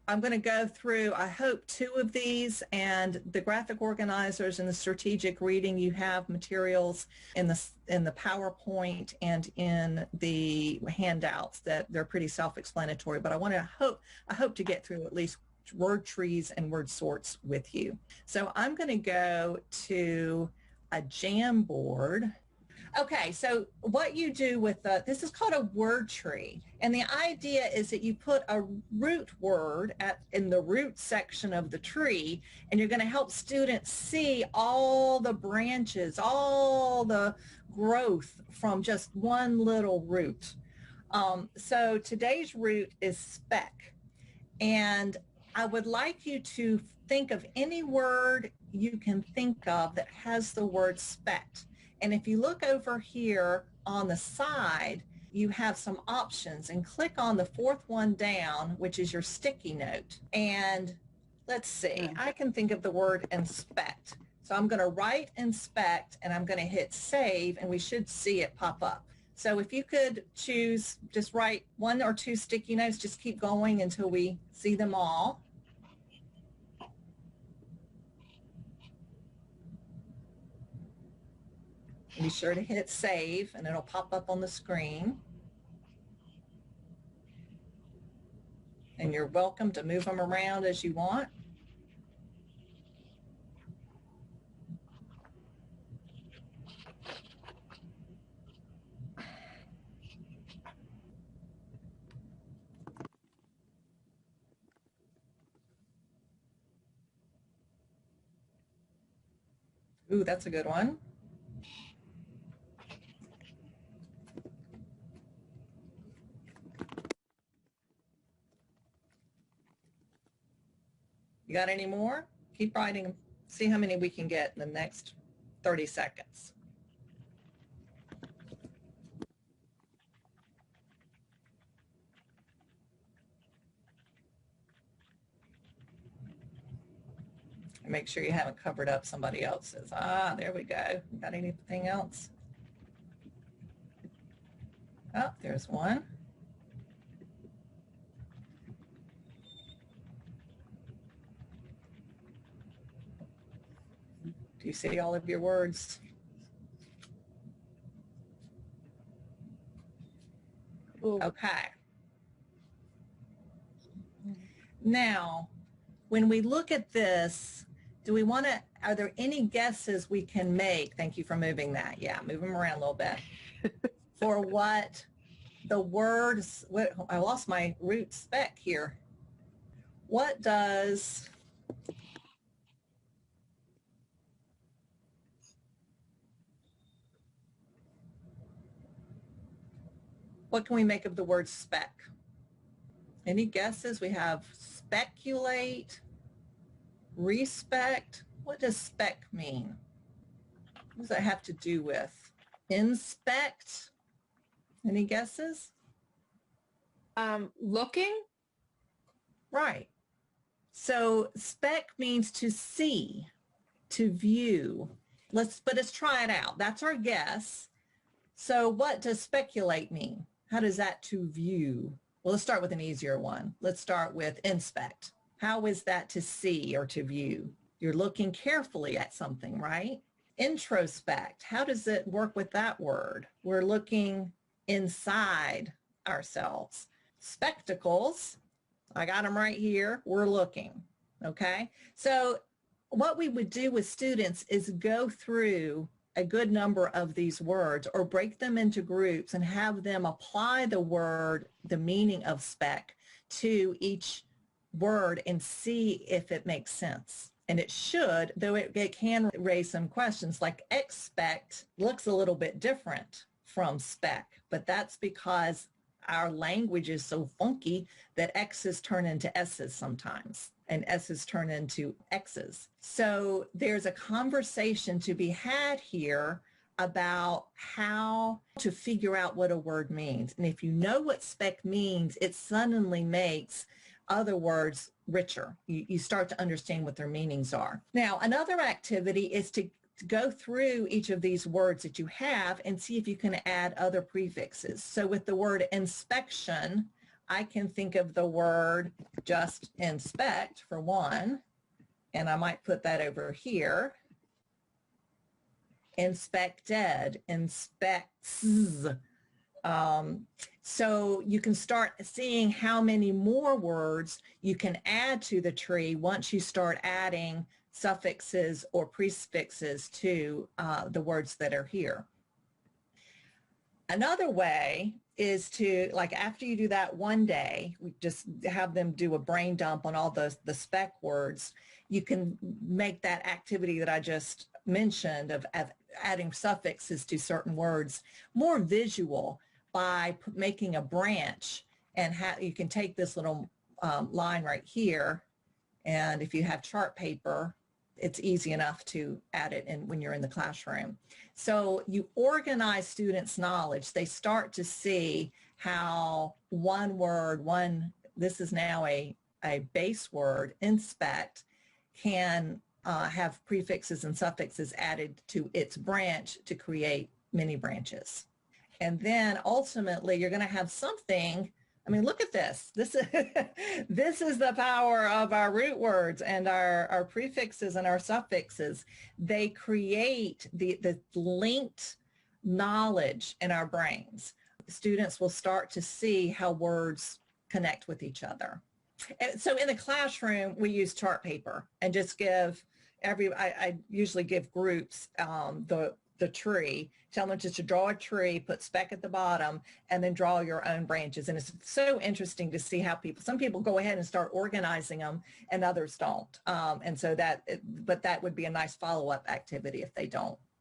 I'm going to go through, I hope, 2 of these, and the graphic organizers and the strategic reading, you have materials in the PowerPoint and in the handouts that they're pretty self-explanatory, but I hope to get through at least word trees and word sorts with you. So I'm going to go to a Jamboard. Okay, so what you do with this is called a word tree. And the idea is that you put a root word in the root section of the tree, and you're going to help students see all the branches, all the growth from just one little root. So today's root is spec. And I would like you to think of any word you can think of that has the word spec. And if you look over here on the side, you have some options, and click on the 4th one down, which is your sticky note. And let's see, I can think of the word inspect. So I'm going to write inspect, and I'm going to hit save, and we should see it pop up. So if you could choose, just write 1 or 2 sticky notes, just keep going until we see them all. Be sure to hit save, and it'll pop up on the screen. And you're welcome to move them around as you want. Ooh, that's a good one. You got any more? Keep writing. See how many we can get in the next 30 seconds. Make sure you haven't covered up somebody else's. Ah, there we go. Got anything else? Oh, there's one. Do you see all of your words? Ooh. Okay. Now, when we look at this, do we want to, are there any guesses we can make? Thank you for moving that. Yeah, move them around a little bit. For what the words, I lost my root spec here. What does what can we make of the word spec? Any guesses? We have speculate, respect. What does spec mean? What does that have to do with? Inspect? Any guesses? Looking? Right. So spec means to see, to view. But let's try it out. That's our guess. So what does speculate mean? How does that to view? Well, let's start with an easier one. Let's start with inspect. How is that to see or to view? You're looking carefully at something, right? Introspect. How does it work with that word? We're looking inside ourselves. Spectacles. I got them right here. We're looking. Okay. So what we would do with students is go through a good number of these words or break them into groups and have them apply the word, the meaning of spec to each word and see if it makes sense. And it should, though it can raise some questions, like expect looks a little bit different from spec, but that's because our language is so funky that X's turn into S's sometimes, and S's turn into X's. So there's a conversation to be had here about how to figure out what a word means. And if you know what spec means, it suddenly makes other words richer. You start to understand what their meanings are. Now, another activity is to go through each of these words that you have and see if you can add other prefixes. So with the word inspection, I can think of the word just inspect for one, and I might put that over here. Inspected, inspects. So you can start seeing how many more words you can add to the tree once you start adding suffixes or prefixes to the words that are here. Another way is to, like, after you do that one day, we just have them do a brain dump on all the spec words. You can make that activity that I just mentioned of adding suffixes to certain words more visual by making a branch, and you can take this little line right here, and if you have chart paper, it's easy enough to add it in when you're in the classroom. So you organize students' knowledge. They start to see how one word, this is now a base word, inspect, can have prefixes and suffixes added to its branch to create many branches. And then ultimately you're going to have something. I mean, look at this. This is the power of our root words and our prefixes and our suffixes. They create the linked knowledge in our brains. Students will start to see how words connect with each other. And so in the classroom, we use chart paper and just give I usually give groups the tree, tell them just to draw a tree, put spec at the bottom, and then draw your own branches. And it's so interesting to see how some people go ahead and start organizing them and others don't. And so but that would be a nice follow-up activity if they don't.